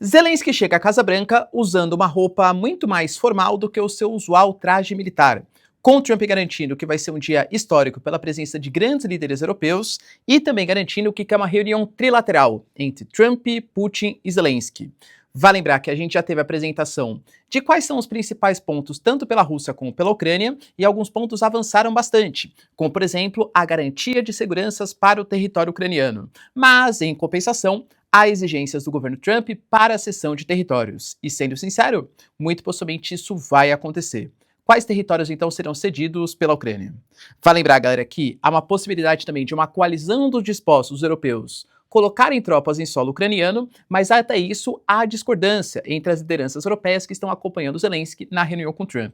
Zelensky chega à Casa Branca usando uma roupa muito mais formal do que o seu usual traje militar, com Trump garantindo que vai ser um dia histórico pela presença de grandes líderes europeus e também garantindo que é uma reunião trilateral entre Trump, Putin e Zelensky. Vale lembrar que a gente já teve a apresentação de quais são os principais pontos, tanto pela Rússia como pela Ucrânia, e alguns pontos avançaram bastante, como, por exemplo, a garantia de seguranças para o território ucraniano. Mas, em compensação, há exigências do governo Trump para a cessão de territórios. E, sendo sincero, muito possivelmente isso vai acontecer. Quais territórios, então, serão cedidos pela Ucrânia? Vale lembrar, galera, que há uma possibilidade também de uma coalizão dos dispostos europeus colocarem tropas em solo ucraniano, mas até isso há discordância entre as lideranças europeias que estão acompanhando Zelensky na reunião com Trump.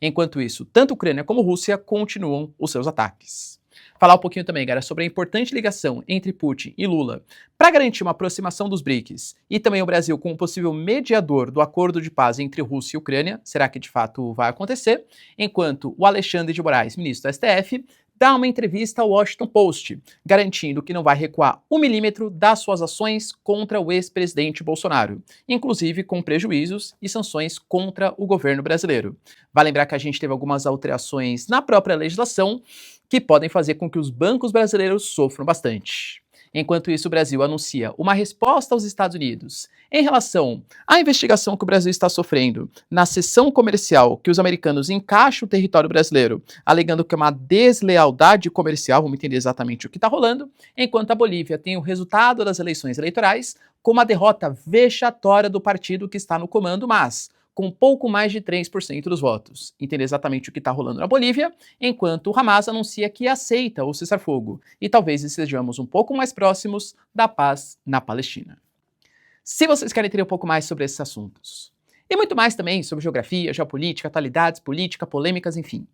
Enquanto isso, tanto Ucrânia como Rússia continuam os seus ataques. Falar um pouquinho também, galera, sobre a importante ligação entre Putin e Lula para garantir uma aproximação dos BRICS e também o Brasil como possível mediador do acordo de paz entre Rússia e Ucrânia. Será que de fato vai acontecer? Enquanto o Alexandre de Moraes, ministro do STF, dá uma entrevista ao Washington Post, garantindo que não vai recuar um milímetro das suas ações contra o ex-presidente Bolsonaro, inclusive com prejuízos e sanções contra o governo brasileiro. Vale lembrar que a gente teve algumas alterações na própria legislação que podem fazer com que os bancos brasileiros sofram bastante. Enquanto isso, o Brasil anuncia uma resposta aos Estados Unidos em relação à investigação que o Brasil está sofrendo na seção comercial que os americanos encaixam o território brasileiro, alegando que é uma deslealdade comercial, vamos entender exatamente o que está rolando, enquanto a Bolívia tem o resultado das eleições eleitorais com uma derrota vexatória do partido que está no comando, mas com pouco mais de 3% dos votos. Entender exatamente o que está rolando na Bolívia, enquanto o Hamas anuncia que aceita o cessar-fogo, e talvez estejamos um pouco mais próximos da paz na Palestina. Se vocês querem entender um pouco mais sobre esses assuntos, e muito mais também sobre geografia, geopolítica, atualidades, política, polêmicas, enfim,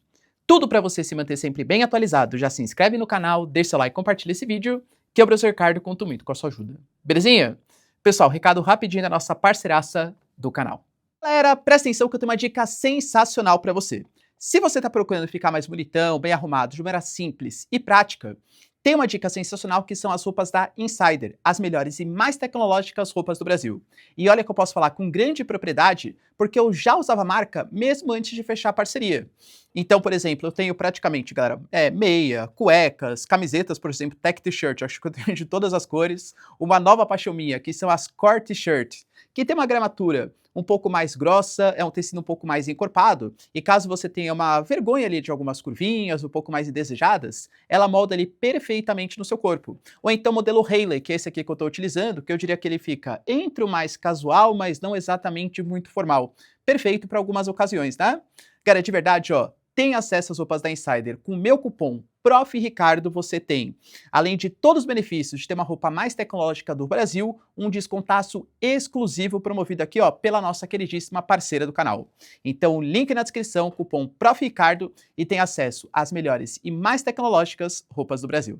tudo para você se manter sempre bem atualizado, já se inscreve no canal, deixa seu like, compartilha esse vídeo, que eu, o professor Ricardo, conto muito com a sua ajuda. Belezinha? Pessoal, recado rapidinho da nossa parceiraça do canal. Galera, presta atenção que eu tenho uma dica sensacional para você. Se você está procurando ficar mais bonitão, bem arrumado, de maneira simples e prática, tem uma dica sensacional que são as roupas da Insider, as melhores e mais tecnológicas roupas do Brasil. E olha que eu posso falar com grande propriedade, porque eu já usava a marca mesmo antes de fechar a parceria. Então, por exemplo, eu tenho praticamente, galera, meia, cuecas, camisetas, por exemplo, tech t-shirt, acho que eu tenho de todas as cores, uma nova paixão minha, que são as core t-shirt, que tem uma gramatura um pouco mais grossa, é um tecido um pouco mais encorpado, e caso você tenha uma vergonha ali de algumas curvinhas, um pouco mais indesejadas, ela molda ali perfeitamente no seu corpo. Ou então o modelo Hayley, que é esse aqui que eu estou utilizando, que eu diria que ele fica entre o mais casual, mas não exatamente muito formal. Perfeito para algumas ocasiões, né? Cara, de verdade, ó, tem acesso às roupas da Insider com o meu cupom Prof. Ricardo, você tem, além de todos os benefícios de ter uma roupa mais tecnológica do Brasil, um descontaço exclusivo promovido aqui, ó, pela nossa queridíssima parceira do canal. Então, link na descrição, cupom Prof. Ricardo, e tem acesso às melhores e mais tecnológicas roupas do Brasil.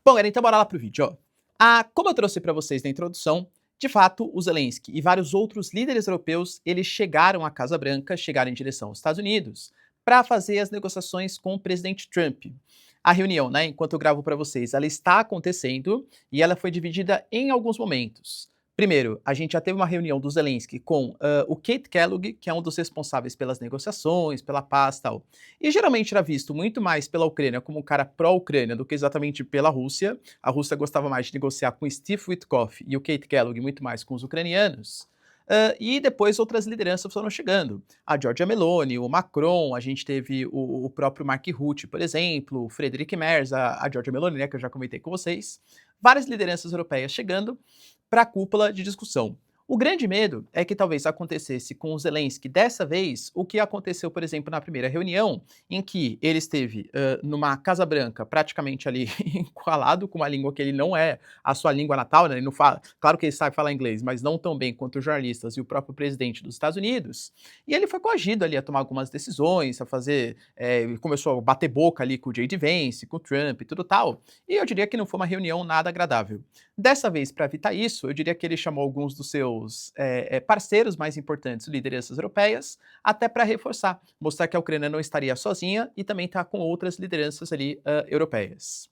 Bom, galera, então bora lá pro vídeo, ó. Como eu trouxe para vocês na introdução, de fato, o Zelensky e vários outros líderes europeus, eles chegaram à Casa Branca, chegaram em direção aos Estados Unidos, para fazer as negociações com o presidente Trump. A reunião, né, enquanto eu gravo para vocês, ela está acontecendo e ela foi dividida em alguns momentos. Primeiro, a gente já teve uma reunião do Zelensky com o Keith Kellogg, que é um dos responsáveis pelas negociações, pela paz e tal. E geralmente era visto muito mais pela Ucrânia como um cara pró-Ucrânia do que exatamente pela Rússia. A Rússia gostava mais de negociar com Steve Witkoff e o Keith Kellogg muito mais com os ucranianos. E depois outras lideranças foram chegando. A Giorgia Meloni, o Macron, a gente teve o próprio Mark Rutte, por exemplo, o Friedrich Merz, a Giorgia Meloni, né, que eu já comentei com vocês. Várias lideranças europeias chegando para a cúpula de discussão. O grande medo é que talvez acontecesse com o Zelensky dessa vez o que aconteceu, por exemplo, na primeira reunião, em que ele esteve numa Casa Branca praticamente ali encalado com uma língua que ele não é a sua língua natal, né? Ele não fala, claro que ele sabe falar inglês, mas não tão bem quanto os jornalistas e o próprio presidente dos Estados Unidos. E ele foi coagido ali a tomar algumas decisões, a fazer, ele começou a bater boca ali com o J.D. Vance, com o Trump e tudo tal. E eu diria que não foi uma reunião nada agradável. Dessa vez, para evitar isso, eu diria que ele chamou alguns dos seus parceiros mais importantes, lideranças europeias, até para reforçar, mostrar que a Ucrânia não estaria sozinha e também está com outras lideranças ali europeias.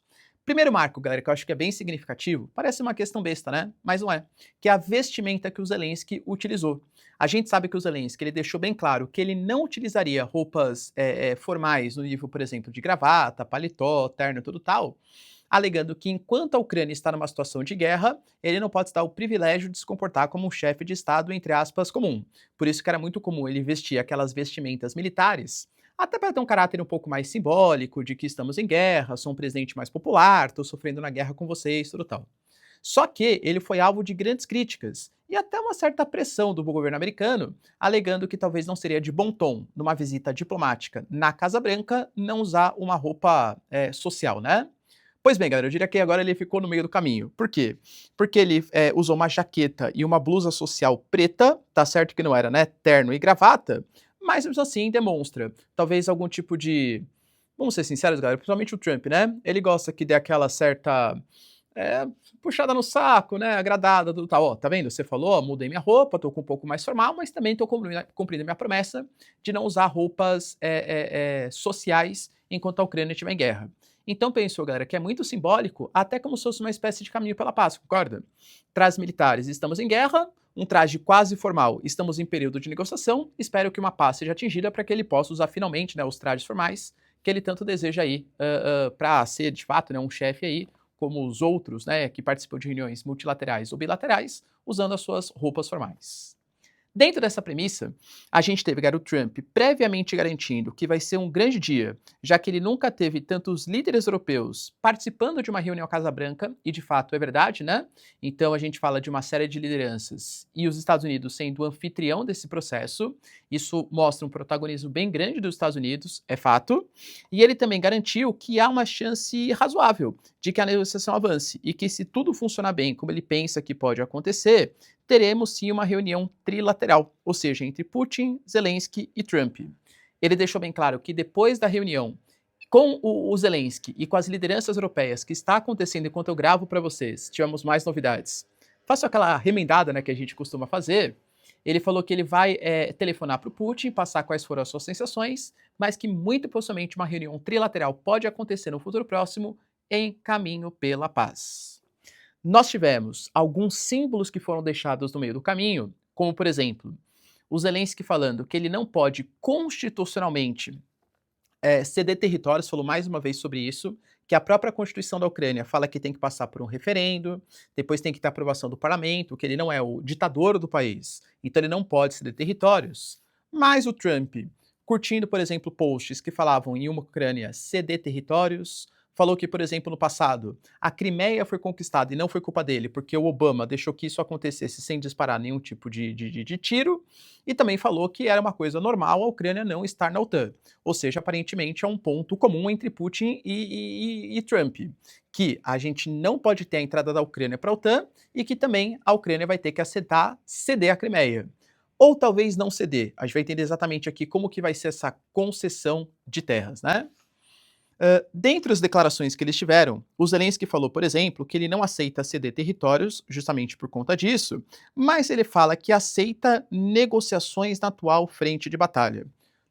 Primeiro marco, galera, que eu acho que é bem significativo, parece uma questão besta, né? Mas não é. Que é a vestimenta que o Zelensky utilizou. A gente sabe que o Zelensky ele deixou bem claro que ele não utilizaria roupas formais no nível, por exemplo, de gravata, paletó, terno, tudo tal, alegando que enquanto a Ucrânia está numa situação de guerra, ele não pode se dar o privilégio de se comportar como um chefe de Estado, entre aspas, comum. Por isso que era muito comum ele vestir aquelas vestimentas militares, até para ter um caráter um pouco mais simbólico de que estamos em guerra, sou um presidente mais popular, estou sofrendo na guerra com vocês, tudo tal. Só que ele foi alvo de grandes críticas e até uma certa pressão do governo americano, alegando que talvez não seria de bom tom, numa visita diplomática na Casa Branca, não usar uma roupa social, né? Pois bem, galera, eu diria que agora ele ficou no meio do caminho. Por quê? Porque ele usou uma jaqueta e uma blusa social preta, tá certo que não era, né, terno e gravata, mas mesmo assim demonstra talvez algum tipo de... Vamos ser sinceros, galera, principalmente o Trump, né? Ele gosta que dê aquela certa é, puxada no saco, né, agradada, tudo tal. Ó, tá vendo? Você falou, ó, mudei minha roupa, tô com um pouco mais formal, mas também tô cumprindo minha promessa de não usar roupas sociais enquanto a Ucrânia estiver em guerra. Então pensou, galera, que é muito simbólico, até como se fosse uma espécie de caminho pela paz, concorda? Trajes militares, estamos em guerra, um traje quase formal, estamos em período de negociação, espero que uma paz seja atingida para que ele possa usar finalmente, né, os trajes formais que ele tanto deseja aí para ser, de fato, né, um chefe aí, como os outros, né, que participam de reuniões multilaterais ou bilaterais, usando as suas roupas formais. Dentro dessa premissa, a gente teve o Trump previamente garantindo que vai ser um grande dia, já que ele nunca teve tantos líderes europeus participando de uma reunião à Casa Branca, e de fato é verdade, né? Então a gente fala de uma série de lideranças e os Estados Unidos sendo o anfitrião desse processo. Isso mostra um protagonismo bem grande dos Estados Unidos, é fato. E ele também garantiu que há uma chance razoável de que a negociação avance e que, se tudo funcionar bem como ele pensa que pode acontecer, teremos sim uma reunião trilateral, ou seja, entre Putin, Zelensky e Trump. Ele deixou bem claro que depois da reunião com o Zelensky e com as lideranças europeias que está acontecendo enquanto eu gravo para vocês, tivemos mais novidades. Faço aquela remendada, né, que a gente costuma fazer. Ele falou que ele vai telefonar para o Putin, passar quais foram as suas sensações, mas que muito possivelmente uma reunião trilateral pode acontecer no futuro próximo em caminho pela paz. Nós tivemos alguns símbolos que foram deixados no meio do caminho, como, por exemplo, o Zelensky falando que ele não pode constitucionalmente ceder territórios, falou mais uma vez sobre isso, que a própria Constituição da Ucrânia fala que tem que passar por um referendo, depois tem que ter aprovação do parlamento, que ele não é o ditador do país, então ele não pode ceder territórios. Mas o Trump, curtindo, por exemplo, posts que falavam em uma Ucrânia ceder territórios, falou que, por exemplo, no passado, a Crimeia foi conquistada e não foi culpa dele, porque o Obama deixou que isso acontecesse sem disparar nenhum tipo de tiro, e também falou que era uma coisa normal a Ucrânia não estar na OTAN. Ou seja, aparentemente é um ponto comum entre Putin e Trump, que a gente não pode ter a entrada da Ucrânia para a OTAN e que também a Ucrânia vai ter que aceitar ceder a Crimeia. Ou talvez não ceder. A gente vai entender exatamente aqui como que vai ser essa concessão de terras, né? Dentre as declarações que eles tiveram, o Zelensky falou, por exemplo, que ele não aceita ceder territórios, justamente por conta disso, mas ele fala que aceita negociações na atual frente de batalha.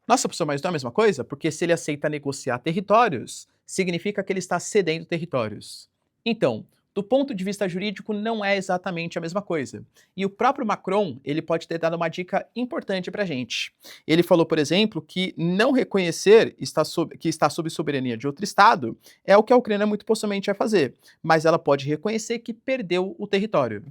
Nossa, professor, mas não é a mesma coisa? Porque se ele aceita negociar territórios, significa que ele está cedendo territórios. Então, do ponto de vista jurídico, não é exatamente a mesma coisa. E o próprio Macron, ele pode ter dado uma dica importante para a gente. Ele falou, por exemplo, que não reconhecer que está sob soberania de outro Estado é o que a Ucrânia muito possivelmente vai fazer, mas ela pode reconhecer que perdeu o território.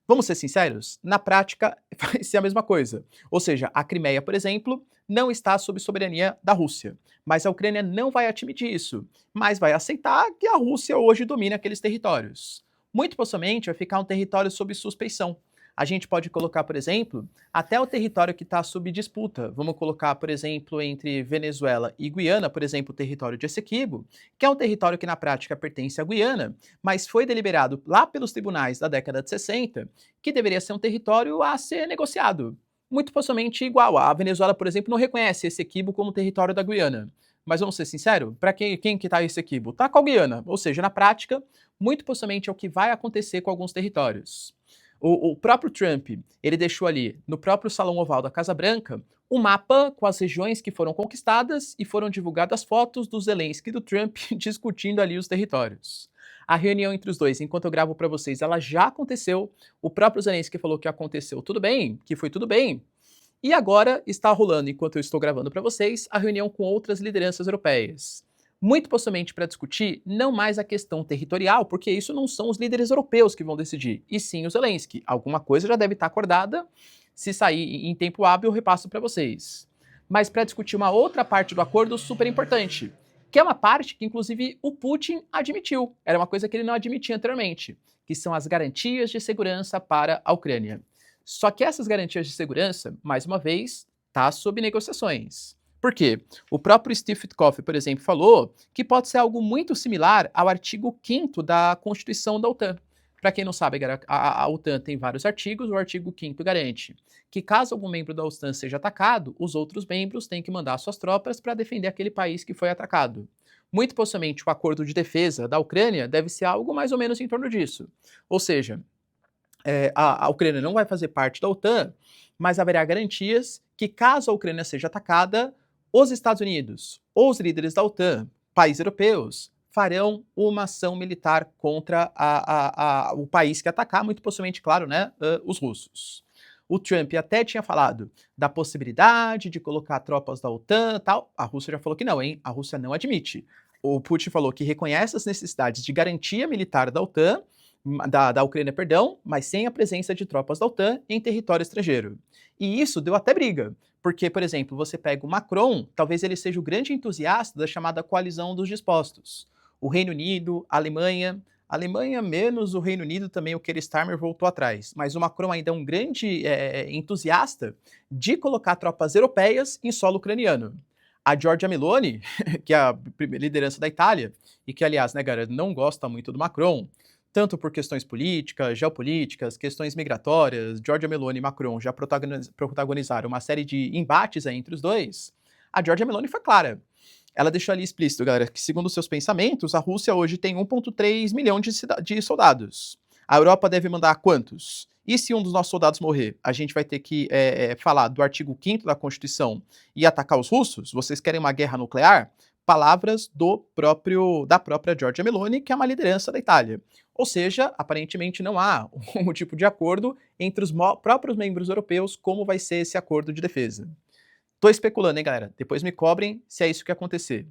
Vamos ser sinceros? Na prática, vai ser a mesma coisa. Ou seja, a Crimeia, por exemplo, não está sob soberania da Rússia. Mas a Ucrânia não vai admitir isso, mas vai aceitar que a Rússia hoje domina aqueles territórios. Muito possivelmente vai ficar um território sob suspeição. A gente pode colocar, por exemplo, até o território que está sob disputa. Vamos colocar, por exemplo, entre Venezuela e Guiana, por exemplo, o território de Essequibo, que é um território que na prática pertence à Guiana, mas foi deliberado lá pelos tribunais da década de 60 que deveria ser um território a ser negociado. Muito possivelmente igual. A Venezuela, por exemplo, não reconhece Essequibo como território da Guiana. Mas vamos ser sinceros, para quem que está Essequibo? Está com a Guiana. Ou seja, na prática, muito possivelmente é o que vai acontecer com alguns territórios. O próprio Trump, ele deixou ali, no próprio Salão Oval da Casa Branca, um mapa com as regiões que foram conquistadas e foram divulgadas fotos do Zelensky e do Trump discutindo ali os territórios. A reunião entre os dois, enquanto eu gravo para vocês, ela já aconteceu. O próprio Zelensky falou que aconteceu tudo bem, que foi tudo bem. E agora está rolando, enquanto eu estou gravando para vocês, a reunião com outras lideranças europeias. Muito possivelmente para discutir não mais a questão territorial, porque isso não são os líderes europeus que vão decidir, e sim o Zelensky. Alguma coisa já deve estar acordada. Se sair em tempo hábil, eu repasso para vocês. Mas para discutir uma outra parte do acordo super importante, que é uma parte que, inclusive, o Putin admitiu. Era uma coisa que ele não admitia anteriormente, que são as garantias de segurança para a Ucrânia. Só que essas garantias de segurança, mais uma vez, está sob negociações. Por quê? O próprio Steve Witkoff, por exemplo, falou que pode ser algo muito similar ao artigo 5º da Constituição da OTAN. Para quem não sabe, a OTAN tem vários artigos, o artigo 5º garante que caso algum membro da OTAN seja atacado, os outros membros têm que mandar suas tropas para defender aquele país que foi atacado. Muito possivelmente o acordo de defesa da Ucrânia deve ser algo mais ou menos em torno disso. Ou seja, a Ucrânia não vai fazer parte da OTAN, mas haverá garantias que caso a Ucrânia seja atacada, os Estados Unidos ou os líderes da OTAN, países europeus, farão uma ação militar contra o país que atacar, muito possivelmente, claro, né, os russos. O Trump até tinha falado da possibilidade de colocar tropas da OTAN e tal. A Rússia já falou que não, hein? A Rússia não admite. O Putin falou que reconhece as necessidades de garantia militar da OTAN, da Ucrânia, perdão, mas sem a presença de tropas da OTAN em território estrangeiro. E isso deu até briga, porque, por exemplo, você pega o Macron, talvez ele seja o grande entusiasta da chamada coalizão dos dispostos. O Reino Unido, a Alemanha menos o Reino Unido também, o Keir Starmer voltou atrás, mas o Macron ainda é um grande entusiasta de colocar tropas europeias em solo ucraniano. A Giorgia Meloni, que é a liderança da Itália, e que, aliás, né, galera, não gosta muito do Macron, tanto por questões políticas, geopolíticas, questões migratórias, Giorgia Meloni e Macron já protagonizaram uma série de embates aí entre os dois. A Giorgia Meloni foi clara. Ela deixou ali explícito, galera, que segundo seus pensamentos, a Rússia hoje tem 1,3 milhão de soldados. A Europa deve mandar quantos? E se um dos nossos soldados morrer, a gente vai ter que falar do artigo 5º da Constituição e atacar os russos? Vocês querem uma guerra nuclear? Palavras da própria Giorgia Meloni, que é uma liderança da Itália. Ou seja, aparentemente não há um tipo de acordo entre os próprios membros europeus como vai ser esse acordo de defesa. Tô especulando, hein, galera? Depois me cobrem se é isso que acontecer.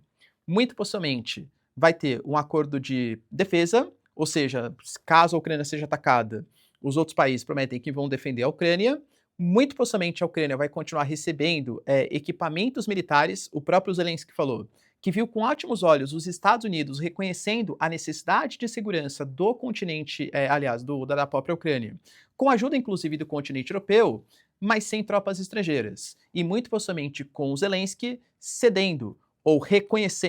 Muito possivelmente vai ter um acordo de defesa, ou seja, caso a Ucrânia seja atacada, os outros países prometem que vão defender a Ucrânia. Muito possivelmente a Ucrânia vai continuar recebendo equipamentos militares. O próprio Zelensky falou que viu com ótimos olhos os Estados Unidos reconhecendo a necessidade de segurança do continente, aliás, da própria Ucrânia, com ajuda inclusive do continente europeu, mas sem tropas estrangeiras. E muito possivelmente com o Zelensky cedendo ou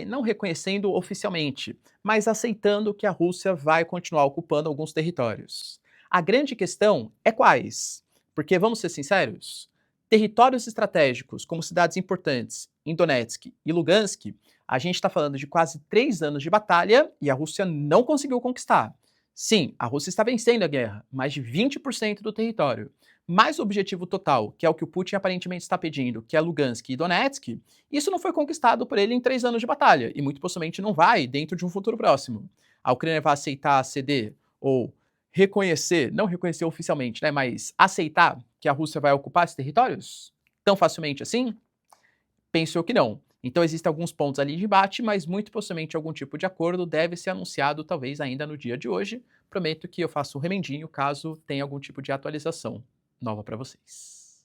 não reconhecendo oficialmente, mas aceitando que a Rússia vai continuar ocupando alguns territórios. A grande questão é quais? Porque, vamos ser sinceros, territórios estratégicos como cidades importantes em Donetsk e Lugansk, a gente está falando de quase 3 anos de batalha e a Rússia não conseguiu conquistar. Sim, a Rússia está vencendo a guerra, mais de 20% do território. Mas o objetivo total, que é o que o Putin aparentemente está pedindo, que é Lugansk e Donetsk, isso não foi conquistado por ele em 3 anos de batalha, e muito possivelmente não vai dentro de um futuro próximo. A Ucrânia vai aceitar ceder ou reconhecer, não reconhecer oficialmente, né, mas aceitar que a Rússia vai ocupar esses territórios? Tão facilmente assim? Penso eu que não. Então existem alguns pontos ali de debate, mas muito possivelmente algum tipo de acordo deve ser anunciado talvez ainda no dia de hoje. Prometo que eu faço um remendinho caso tenha algum tipo de atualização nova para vocês.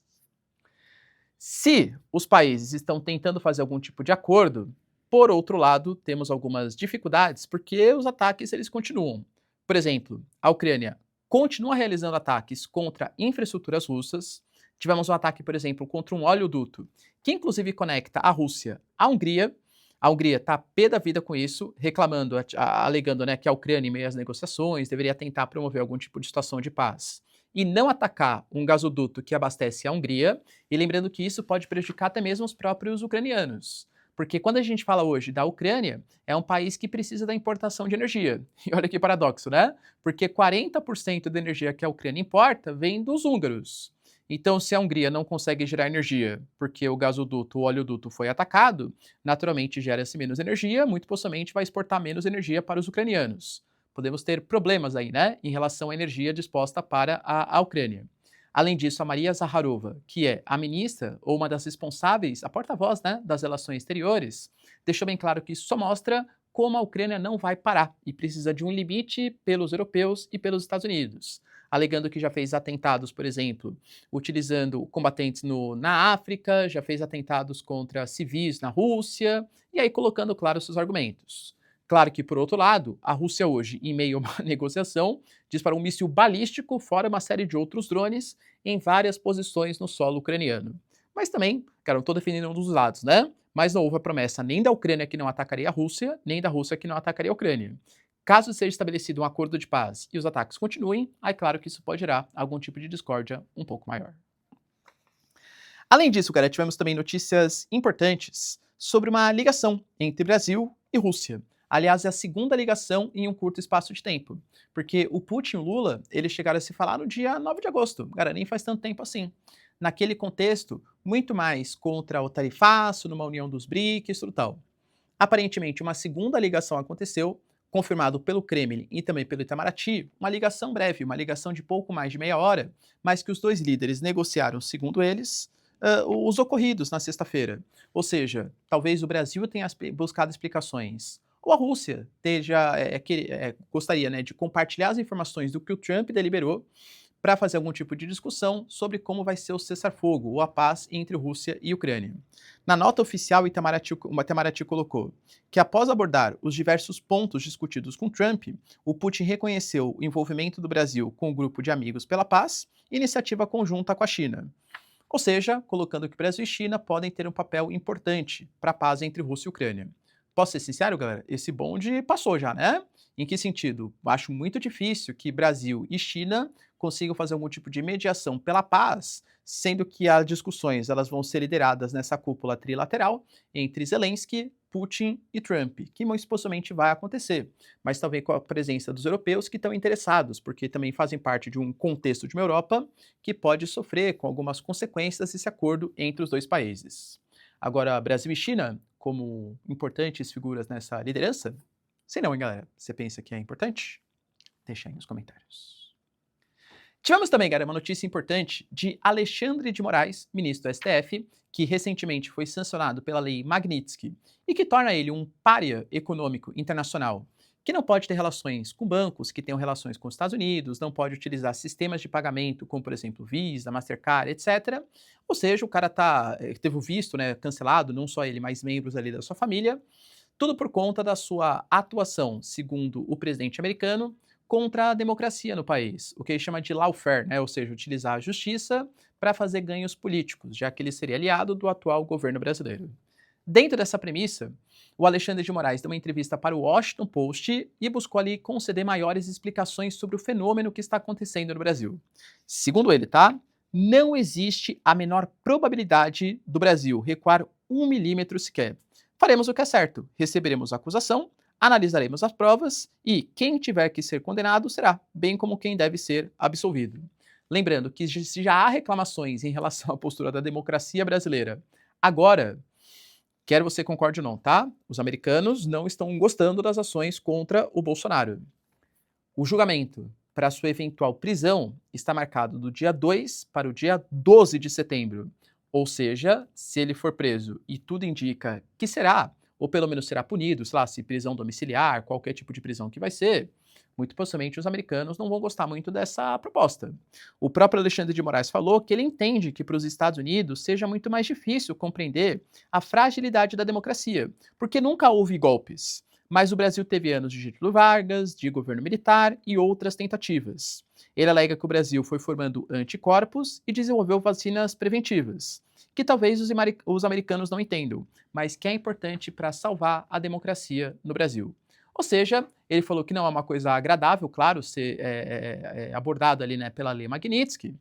Se os países estão tentando fazer algum tipo de acordo, por outro lado, temos algumas dificuldades porque os ataques eles continuam. Por exemplo, a Ucrânia continua realizando ataques contra infraestruturas russas. Tivemos um ataque, por exemplo, contra um oleoduto, que inclusive conecta a Rússia à Hungria. A Hungria está pé da vida com isso, reclamando, alegando, né, que a Ucrânia, em meio às negociações, deveria tentar promover algum tipo de situação de paz e não atacar um gasoduto que abastece a Hungria, e lembrando que isso pode prejudicar até mesmo os próprios ucranianos. Porque quando a gente fala hoje da Ucrânia, é um país que precisa da importação de energia. E olha que paradoxo, né? Porque 40% da energia que a Ucrânia importa vem dos húngaros. Então, se a Hungria não consegue gerar energia porque o gasoduto, o oleoduto foi atacado, naturalmente gera-se menos energia, muito possivelmente vai exportar menos energia para os ucranianos. podemos ter problemas aí, né, em relação à energia disposta para a Ucrânia. Além disso, a Maria Zakharova, que é a ministra ou uma das responsáveis, a porta-voz, né, das relações exteriores, deixou bem claro que isso só mostra como a Ucrânia não vai parar e precisa de um limite pelos europeus e pelos Estados Unidos, alegando que já fez atentados, por exemplo, utilizando combatentes na África, já fez atentados contra civis na Rússia, e aí colocando, claro, seus argumentos. Claro que, por outro lado, a Rússia hoje, em meio a uma negociação, disparou um míssil balístico, fora uma série de outros drones, em várias posições no solo ucraniano. Mas também, cara, não estou defendendo um dos lados, né? Mas não houve a promessa nem da Ucrânia que não atacaria a Rússia, nem da Rússia que não atacaria a Ucrânia. Caso seja estabelecido um acordo de paz e os ataques continuem, é claro que isso pode gerar algum tipo de discórdia um pouco maior. Além disso, cara, tivemos também notícias importantes sobre uma ligação entre Brasil e Rússia. Aliás, é a segunda ligação em um curto espaço de tempo, porque o Putin e o Lula, eles chegaram a se falar no dia 9 de agosto, cara, nem faz tanto tempo assim. Naquele contexto, muito mais contra o tarifaço, numa união dos BRICS, tudo tal. Aparentemente, uma segunda ligação aconteceu, confirmado pelo Kremlin e também pelo Itamaraty, uma ligação breve, uma ligação de pouco mais de meia hora, mas que os dois líderes negociaram, segundo eles, os ocorridos na sexta-feira. Ou seja, talvez o Brasil tenha buscado explicações, ou a Rússia gostaria, né, de compartilhar as informações do que o Trump deliberou para fazer algum tipo de discussão sobre como vai ser o cessar-fogo ou a paz entre Rússia e Ucrânia. Na nota oficial, o Itamaraty colocou que, após abordar os diversos pontos discutidos com Trump, o Putin reconheceu o envolvimento do Brasil com o Grupo de Amigos pela Paz e iniciativa conjunta com a China. Ou seja, colocando que Brasil e China podem ter um papel importante para a paz entre Rússia e Ucrânia. Posso ser sincero, galera? Esse bonde passou já, né? Em que sentido? Acho muito difícil que Brasil e China consigam fazer algum tipo de mediação pela paz, sendo que as discussões elas vão ser lideradas nessa cúpula trilateral entre Zelensky, Putin e Trump, que muito possivelmente vai acontecer, mas talvez com a presença dos europeus que estão interessados, porque também fazem parte de um contexto de uma Europa que pode sofrer com algumas consequências desse acordo entre os dois países. Agora, Brasil e China, como importantes figuras nessa liderança? Sei não, hein, galera? Você pensa que é importante? Deixa aí nos comentários. Tivemos também, galera, uma notícia importante de Alexandre de Moraes, ministro do STF, que recentemente foi sancionado pela lei Magnitsky e que torna ele um pária econômico internacional, que não pode ter relações com bancos que tenham relações com os Estados Unidos, não pode utilizar sistemas de pagamento como, por exemplo, Visa, Mastercard, etc. Ou seja, o cara teve o visto, né, cancelado, não só ele, mas membros ali da sua família, tudo por conta da sua atuação, segundo o presidente americano, contra a democracia no país, o que ele chama de lawfare, né? Ou seja, utilizar a justiça para fazer ganhos políticos, já que ele seria aliado do atual governo brasileiro. Dentro dessa premissa, o Alexandre de Moraes deu uma entrevista para o Washington Post e buscou ali conceder maiores explicações sobre o fenômeno que está acontecendo no Brasil. Segundo ele, tá? Não existe a menor probabilidade do Brasil recuar 1 milímetro sequer. Faremos o que é certo, receberemos a acusação, analisaremos as provas e quem tiver que ser condenado será, bem como quem deve ser absolvido. Lembrando que se já há reclamações em relação à postura da democracia brasileira, agora, quer você concorde ou não, tá? Os americanos não estão gostando das ações contra o Bolsonaro. O julgamento para sua eventual prisão está marcado do dia 2 para o dia 12 de setembro. Ou seja, se ele for preso e tudo indica que será, ou pelo menos será punido, sei lá, se prisão domiciliar, qualquer tipo de prisão que vai ser, muito possivelmente os americanos não vão gostar muito dessa proposta. O próprio Alexandre de Moraes falou que ele entende que para os Estados Unidos seja muito mais difícil compreender a fragilidade da democracia, porque nunca houve golpes. Mas o Brasil teve anos de Getúlio Vargas, de governo militar e outras tentativas. Ele alega que o Brasil foi formando anticorpos e desenvolveu vacinas preventivas, que talvez os americanos não entendam, mas que é importante para salvar a democracia no Brasil. Ou seja, ele falou que não é uma coisa agradável, claro, ser abordado ali, né, pela lei Magnitsky,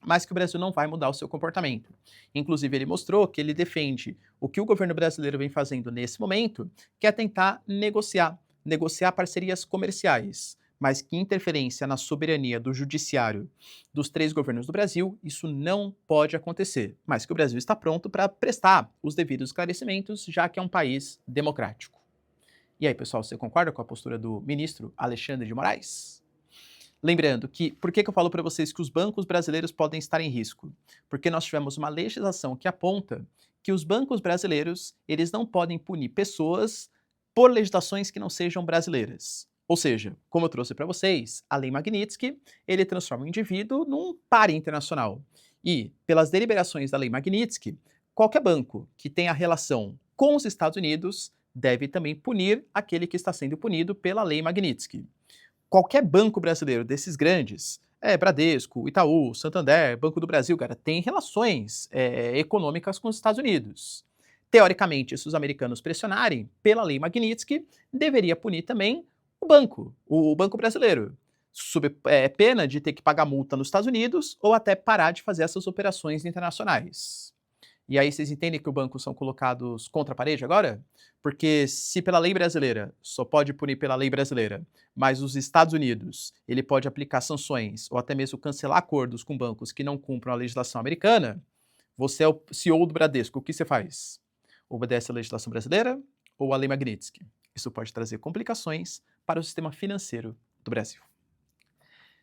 mas que o Brasil não vai mudar o seu comportamento. Inclusive, ele mostrou que ele defende o que o governo brasileiro vem fazendo nesse momento, que é tentar negociar parcerias comerciais, mas que interferência na soberania do judiciário dos 3 governos do Brasil, isso não pode acontecer, mas que o Brasil está pronto para prestar os devidos esclarecimentos, já que é um país democrático. E aí, pessoal, você concorda com a postura do ministro Alexandre de Moraes? Lembrando que, por que eu falo para vocês que os bancos brasileiros podem estar em risco? Porque nós tivemos uma legislação que aponta que os bancos brasileiros, eles não podem punir pessoas por legislações que não sejam brasileiras. Ou seja, como eu trouxe para vocês, a Lei Magnitsky, ele transforma o indivíduo num páreo internacional. E, pelas deliberações da Lei Magnitsky, qualquer banco que tenha relação com os Estados Unidos deve também punir aquele que está sendo punido pela Lei Magnitsky. Qualquer banco brasileiro desses grandes, Bradesco, Itaú, Santander, Banco do Brasil, cara, tem relações econômicas com os Estados Unidos. Teoricamente, se os americanos pressionarem pela Lei Magnitsky, deveria punir também o banco brasileiro, sob pena de ter que pagar multa nos Estados Unidos ou até parar de fazer essas operações internacionais. E aí vocês entendem que os bancos são colocados contra a parede agora? Porque se pela lei brasileira só pode punir pela lei brasileira, mas os Estados Unidos ele pode aplicar sanções ou até mesmo cancelar acordos com bancos que não cumpram a legislação americana, você é o CEO do Bradesco, o que você faz? Obedece a legislação brasileira ou a lei Magnitsky? Isso pode trazer complicações para o sistema financeiro do Brasil.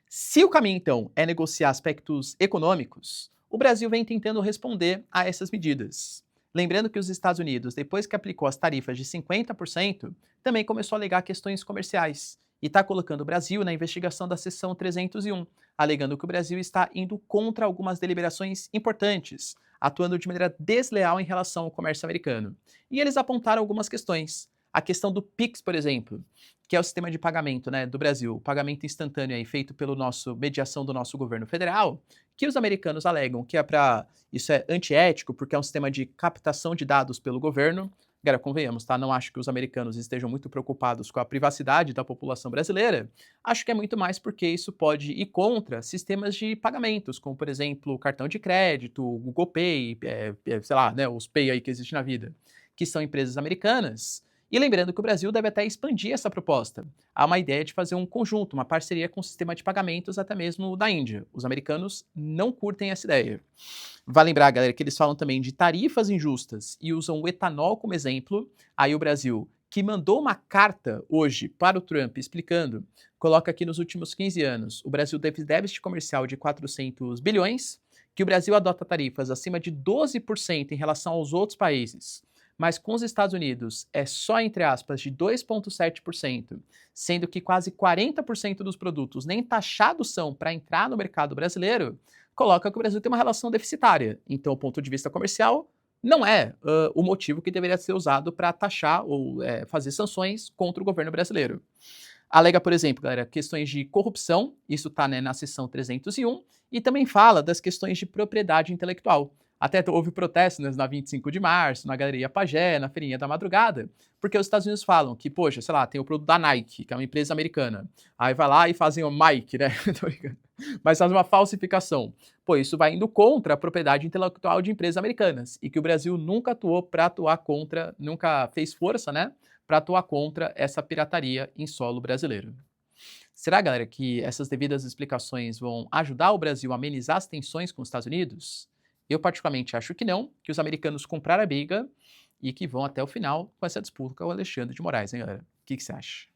Se o caminho, então, é negociar aspectos econômicos, o Brasil vem tentando responder a essas medidas. Lembrando que os Estados Unidos, depois que aplicou as tarifas de 50%, também começou a alegar questões comerciais e está colocando o Brasil na investigação da seção 301, alegando que o Brasil está indo contra algumas deliberações importantes, atuando de maneira desleal em relação ao comércio americano. E eles apontaram algumas questões. A questão do PIX, por exemplo, que é o sistema de pagamento, né, do Brasil, o pagamento instantâneo aí, feito pela mediação do nosso governo federal, que os americanos alegam que isso é antiético, porque é um sistema de captação de dados pelo governo. Galera, convenhamos, tá? Não acho que os americanos estejam muito preocupados com a privacidade da população brasileira. Acho que é muito mais porque isso pode ir contra sistemas de pagamentos, como, por exemplo, o cartão de crédito, o Google Pay, sei lá, né, os Pay aí que existem na vida, que são empresas americanas. E lembrando que o Brasil deve até expandir essa proposta. Há uma ideia de fazer um conjunto, uma parceria com o sistema de pagamentos até mesmo da Índia. Os americanos não curtem essa ideia. Vale lembrar, galera, que eles falam também de tarifas injustas e usam o etanol como exemplo. Aí o Brasil, que mandou uma carta hoje para o Trump explicando, coloca aqui nos últimos 15 anos, o Brasil teve déficit comercial de 400 bilhões, que o Brasil adota tarifas acima de 12% em relação aos outros países, mas com os Estados Unidos é só, entre aspas, de 2,7%, sendo que quase 40% dos produtos nem taxados são para entrar no mercado brasileiro, coloca que o Brasil tem uma relação deficitária. Então, do ponto de vista comercial, não é o motivo que deveria ser usado para taxar ou fazer sanções contra o governo brasileiro. Alega, por exemplo, galera, questões de corrupção, isso está, né, na seção 301, e também fala das questões de propriedade intelectual. Até houve protestos na 25 de março, na Galeria Pagé, na Feirinha da Madrugada, porque os Estados Unidos falam que, poxa, sei lá, tem o produto da Nike, que é uma empresa americana. Aí vai lá e fazem o Mike, né? Mas faz uma falsificação. Pô, isso vai indo contra a propriedade intelectual de empresas americanas e que o Brasil nunca atuou para atuar contra, nunca fez força, né, para atuar contra essa pirataria em solo brasileiro. Será, galera, que essas devidas explicações vão ajudar o Brasil a amenizar as tensões com os Estados Unidos? Eu particularmente acho que não, que os americanos compraram a briga e que vão até o final com essa disputa com o Alexandre de Moraes, hein, galera? O que você acha?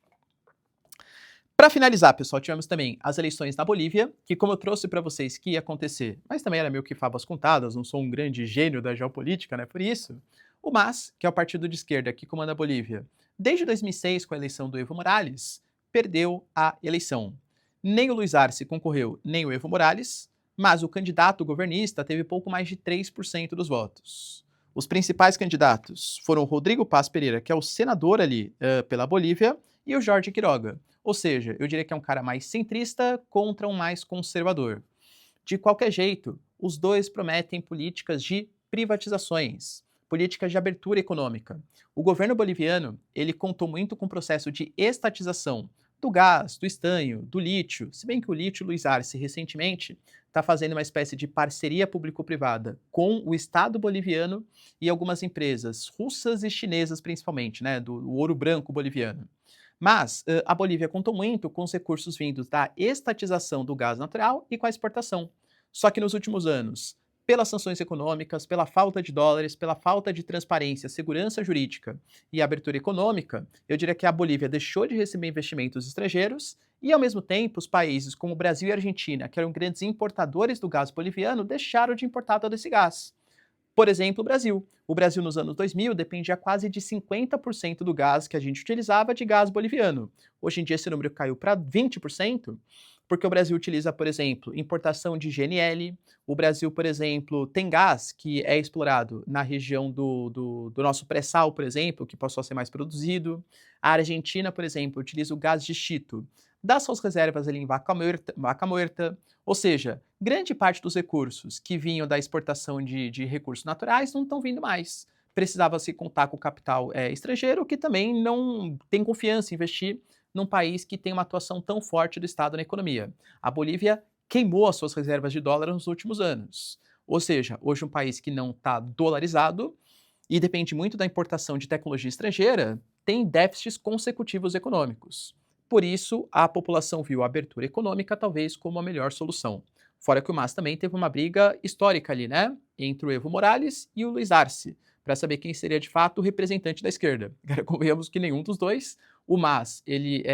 Para finalizar, pessoal, tivemos também as eleições na Bolívia, que como eu trouxe para vocês que ia acontecer, mas também era meio que favas contadas, não sou um grande gênio da geopolítica, né, por isso. O MAS, que é o partido de esquerda que comanda a Bolívia, desde 2006, com a eleição do Evo Morales, perdeu a eleição. Nem o Luiz Arce concorreu, nem o Evo Morales, mas o candidato governista teve pouco mais de 3% dos votos. Os principais candidatos foram Rodrigo Paz Pereira, que é o senador ali pela Bolívia, e o Jorge Quiroga. Ou seja, eu diria que é um cara mais centrista contra um mais conservador. De qualquer jeito, os dois prometem políticas de privatizações, políticas de abertura econômica. O governo boliviano, ele contou muito com o processo de estatização do gás, do estanho, do lítio, se bem que o lítio, Luiz Arce, recentemente, está fazendo uma espécie de parceria público-privada com o Estado boliviano e algumas empresas russas e chinesas, principalmente, né, do ouro branco boliviano. Mas a Bolívia contou muito com os recursos vindos da estatização do gás natural e com a exportação. Só que nos últimos anos, pelas sanções econômicas, pela falta de dólares, pela falta de transparência, segurança jurídica e abertura econômica, eu diria que a Bolívia deixou de receber investimentos estrangeiros e, ao mesmo tempo, os países como Brasil e Argentina, que eram grandes importadores do gás boliviano, deixaram de importar todo esse gás. Por exemplo, o Brasil. O Brasil, nos anos 2000, dependia quase de 50% do gás que a gente utilizava de gás boliviano. Hoje em dia, esse número caiu para 20%, porque o Brasil utiliza, por exemplo, importação de GNL. O Brasil, por exemplo, tem gás que é explorado na região do nosso pré-sal, por exemplo, que passou a ser mais produzido. A Argentina, por exemplo, utiliza o gás de Chito das suas reservas ali em Vaca Muerta, ou seja, grande parte dos recursos que vinham da exportação de recursos naturais não estão vindo mais. Precisava se contar com capital estrangeiro, que também não tem confiança em investir num país que tem uma atuação tão forte do Estado na economia. A Bolívia queimou as suas reservas de dólar nos últimos anos. Ou seja, hoje um país que não está dolarizado e depende muito da importação de tecnologia estrangeira, tem déficits consecutivos econômicos. Por isso, a população viu a abertura econômica talvez como a melhor solução. Fora que o MAS também teve uma briga histórica ali, né? Entre o Evo Morales e o Luiz Arce, para saber quem seria de fato o representante da esquerda. Convenhamos que nenhum dos dois. O MAS, ele,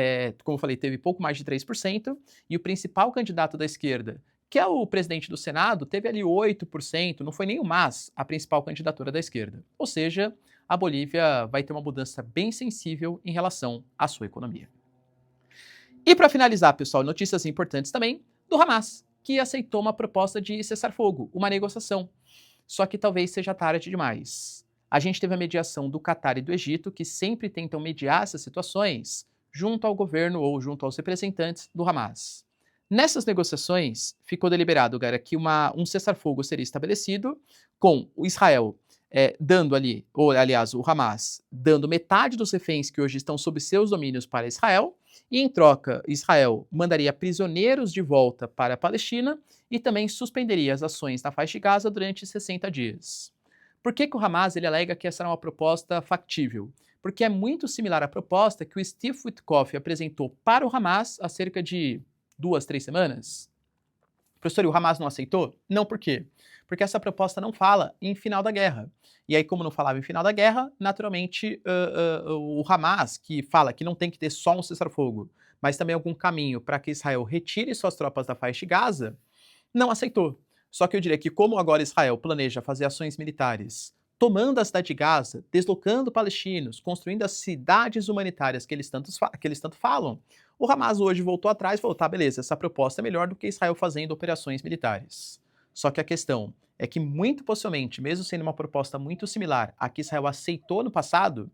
como eu falei, teve pouco mais de 3%, e o principal candidato da esquerda, que é o presidente do Senado, teve ali 8%, não foi nem o MAS a principal candidatura da esquerda. Ou seja, a Bolívia vai ter uma mudança bem sensível em relação à sua economia. E para finalizar, pessoal, notícias importantes também do Hamas, que aceitou uma proposta de cessar-fogo, uma negociação. Só que talvez seja tarde demais. A gente teve a mediação do Catar e do Egito, que sempre tentam mediar essas situações junto ao governo ou junto aos representantes do Hamas. Nessas negociações, ficou deliberado, cara, que um cessar-fogo seria estabelecido, com o Israel dando ali, ou aliás, o Hamas dando metade dos reféns que hoje estão sob seus domínios para Israel, e em troca, Israel mandaria prisioneiros de volta para a Palestina e também suspenderia as ações na faixa de Gaza durante 60 dias. Por que o Hamas ele alega que essa era uma proposta factível? Porque é muito similar à proposta que o Steve Witkoff apresentou para o Hamas há cerca de 2, 3 semanas. Professor, e o Hamas não aceitou? Não, por quê? Porque essa proposta não fala em final da guerra. E aí, como não falava em final da guerra, naturalmente o Hamas, que fala que não tem que ter só um cessar-fogo, mas também algum caminho para que Israel retire suas tropas da faixa de Gaza, não aceitou. Só que eu diria que como agora Israel planeja fazer ações militares, tomando a cidade de Gaza, deslocando palestinos, construindo as cidades humanitárias que eles tanto falam, o Hamas hoje voltou atrás e falou, tá, beleza, essa proposta é melhor do que Israel fazendo operações militares. Só que a questão é que, muito possivelmente, mesmo sendo uma proposta muito similar à que Israel aceitou no passado,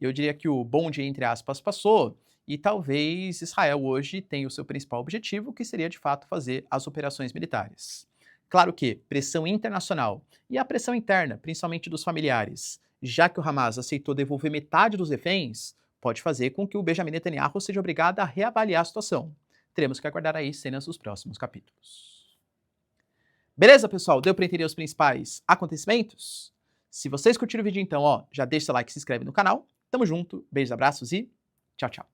eu diria que o bonde, entre aspas, passou, e talvez Israel hoje tenha o seu principal objetivo, que seria, de fato, fazer as operações militares. Claro que pressão internacional e a pressão interna, principalmente dos familiares, já que o Hamas aceitou devolver metade dos reféns, pode fazer com que o Benjamin Netanyahu seja obrigado a reavaliar a situação. Teremos que aguardar aí cenas dos próximos capítulos. Beleza, pessoal? Deu para entender os principais acontecimentos? Se vocês curtiram o vídeo, então, já deixa seu like e se inscreve no canal. Tamo junto, beijos, abraços e tchau, tchau.